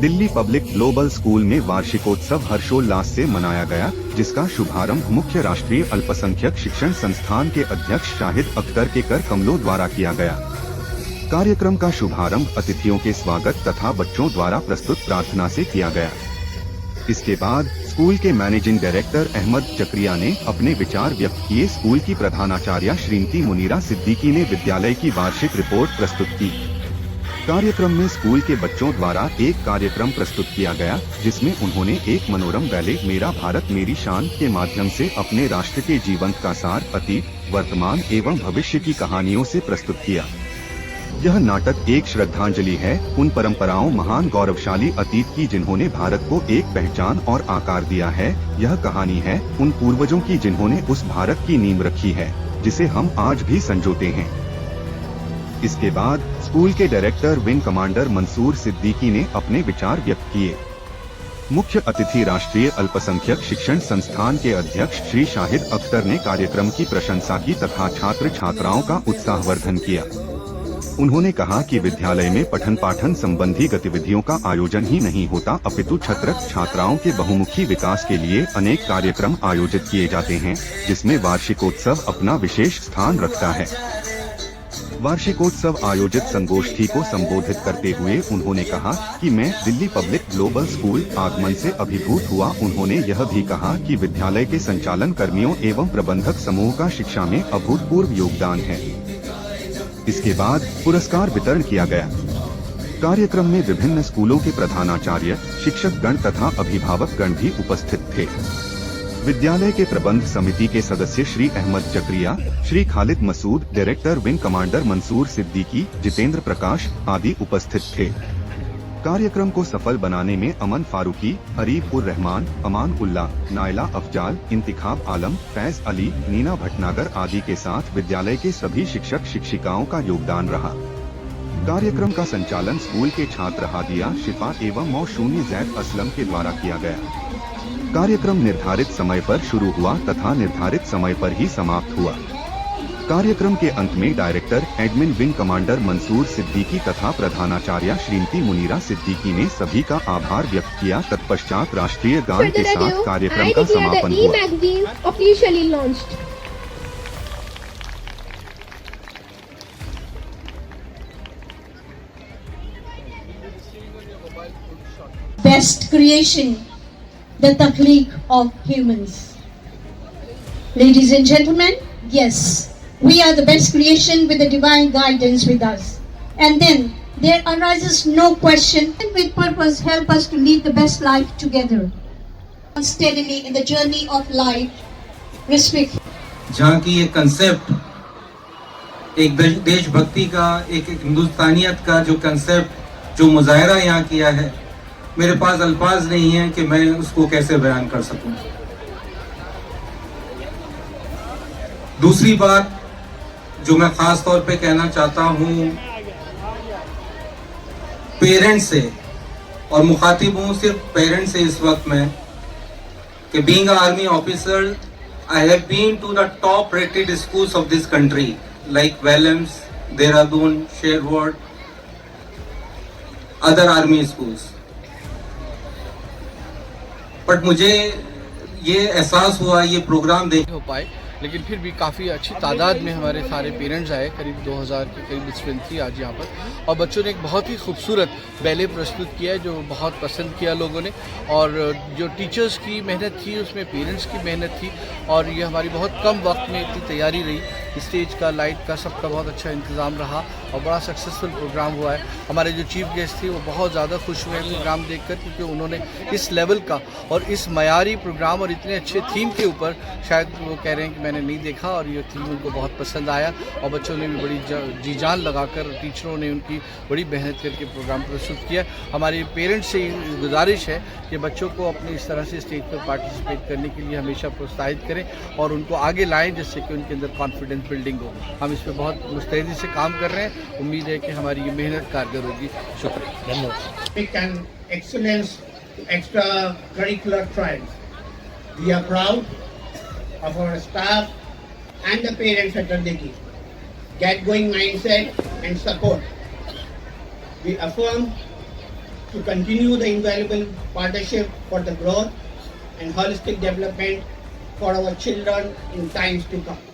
Delhi public global school में वार्षिकोत्सव हर्षोल्लास से मनाया गया, जिसका शुभारंभ मुख्य राष्ट्रीय अल्पसंख्यक शिक्षण संस्थान के अध्यक्ष शाहिद अख्तर के कर कमलों द्वारा किया गया। कार्यक्रम का शुभारंभ अतिथियों के स्वागत तथा बच्चों द्वारा प्रस्तुत प्रार्थना से किया गया। इसके बाद स्कूल के मैनेजिंग डायरेक्टर अहमद चक्रिया ने अपने विचार व्यक्त किए। स्कूल की प्रधानाचार्य श्रीमती मुनीरा सिद्दीकी ने विद्यालय की वार्षिक रिपोर्ट प्रस्तुत की। कार्यक्रम में स्कूल के बच्चों द्वारा एक कार्यक्रम प्रस्तुत किया गया, जिसमें उन्होंने एक मनोरम बैले मेरा भारत मेरी शान के माध्यम से अपने राष्ट्र के जीवन का सार अतीत, वर्तमान एवं भविष्य की कहानियों से प्रस्तुत किया। यह नाटक एक श्रद्धांजलि है उन परंपराओं महान गौरवशाली अतीत की जिन्होंने भारत को एक पहचान और आकार दिया है। यह कहानी है उन पूर्वजों की जिन्होंने उस भारत की नींव रखी है जिसे हम आज भी संजोते हैं। इसके बाद स्कूल के director wing commander Mansoor Siddiqui ने अपने विचार व्यक्त किए। मुख्य अतिथि राष्ट्रीय अल्पसंख्यक शिक्षण संस्थान के अध्यक्ष श्री शाहिद अख्तर ने कार्यक्रम की प्रशंसा की तथा छात्र छात्राओं का उत्साहवर्धन किया। उन्होंने कहा कि विद्यालय में पठन पाठन संबंधी गतिविधियों का आयोजन ही नहीं होता, अपितु छात्र छात्राओं के बहुमुखी विकास के लिए अनेक कार्यक्रम आयोजित किए जाते हैं, जिसमें वार्षिकोत्सव अपना विशेष स्थान रखता है। वार्षिकोत्सव आयोजित संगोष्ठी को संबोधित करते हुए उन्होंने कहा कि मैं दिल्ली पब्लिक ग्लोबल स्कूल आगमन से अभिभूत हुआ। उन्होंने यह भी कहा कि विद्यालय के संचालन कर्मियों एवं प्रबंधक समूह का शिक्षा में अभूतपूर्व योगदान है। इसके बाद पुरस्कार वितरण किया गया। कार्यक्रम में विभिन्न स्कूलों के प्रधानाचार्य, शिक्षक गण तथा अभिभावक गण भी उपस्थित थे। विद्यालय के प्रबंध समिति के सदस्य Shri Ahmad Chakriya, Shri Khalid Masood, director wing commander Mansoor Siddiqui, Jitendra Prakash आदि उपस्थित थे। कार्यक्रम को सफल बनाने में अमन फारूकी, अरीफ उर रहमान, अमान उल्ला, नायला अफजाल, इंतिखाब आलम, फैज अली, नीना भटनागर आदि के साथ विद्यालय के सभी शिक्षक शिक्षिकाओं का योगदान रहा। कार्यक्रम का संचालन स्कूल के छात्र हादिया, शिफा एवं मौशूनी जैद असलम के द्वारा किया गया। कार्यक्रम निर्धारित समय पर शुरू हुआ तथा निर्धारित समय पर ही समाप्त हुआ। कार्यक्रम के अंत में director admin wing commander Mansoor Siddiqui तथा प्रधानाचार्य श्रीमती मुनीरा सिद्दीकी ने सभी का आभार व्यक्त किया। तत्पश्चात राष्ट्रीय गान के साथ कार्यक्रम का समापन हुआ। Best creation, the takhliq of humans. Ladies and gentlemen, yes. We are the best creation with the divine guidance with us. And then there arises no question, and with purpose help us to lead the best life together. Steadily in the journey of life, respect. जहाँ की ये concept एक देशभक्ति का, एक हिंदुस्तानियत का जो concept, जो मुजाहरा यहाँ किया है, मेरे पास अल्फाज नहीं है कि मैं उसको कैसे बयान कर सकूं। दूसरी बात जो मैं खास तौर पे कहना चाहता हूं पेरेंट्स से, और मुखातिब हूं सिर्फ पेरेंट्स से इस वक्त में, कि being a army officer I have been to the top rated schools of this country like Welhams, Dehradun, Sherwood, other army schools. But मुझे ये एहसास हुआ ये प्रोग्राम देख हो पाए, लेकिन फिर भी काफ़ी अच्छी तादाद में हमारे सारे पेरेंट्स आए, करीब 2000 के करीब स्ट्रेंथ थी आज यहाँ पर। और बच्चों ने एक बहुत ही खूबसूरत बैले प्रस्तुत किया है जो बहुत पसंद किया लोगों ने। और जो टीचर्स की मेहनत थी उसमें पेरेंट्स की मेहनत थी, और ये हमारी बहुत कम वक्त में इतनी तैयारी रही। स्टेज का, लाइट का, सबका बहुत अच्छा इंतज़ाम रहा और बड़ा सक्सेसफुल प्रोग्राम हुआ है। हमारे जो चीफ गेस्ट थे वो बहुत ज़्यादा खुश हुए प्रोग्राम देखकर, क्योंकि उन्होंने इस लेवल का और इस मयारी प्रोग्राम और इतने अच्छे थीम के ऊपर, शायद वो कह रहे हैं कि मैंने नहीं देखा, और ये थीम उनको बहुत पसंद आया। और बच्चों ने भी बड़ी जी जान लगाकर, टीचरों ने उनकी बड़ी मेहनत करके प्रोग्राम प्रस्तुत किया। हमारे पेरेंट्स से गुजारिश है कि बच्चों को अपनी इस तरह से स्टेज पर पार्टिसिपेट करने के लिए हमेशा प्रोत्साहित करें और उनको आगे लाएं, जिससे कि उनके अंदर कॉन्फिडेंस बिल्डिंग हो। हम इस पर बहुत मुस्तैदी से काम कर रहे हैं। उम्मीद है कि हमारी ये मेहनत कारगर होगी। शुक्रिया, धन्यवाद। Excellence to extracurricular trials. We are proud of our staff and the parents at Daldeki. Get going mindset and support. We affirm to continue the invaluable partnership for the growth and holistic development for our children in times to come.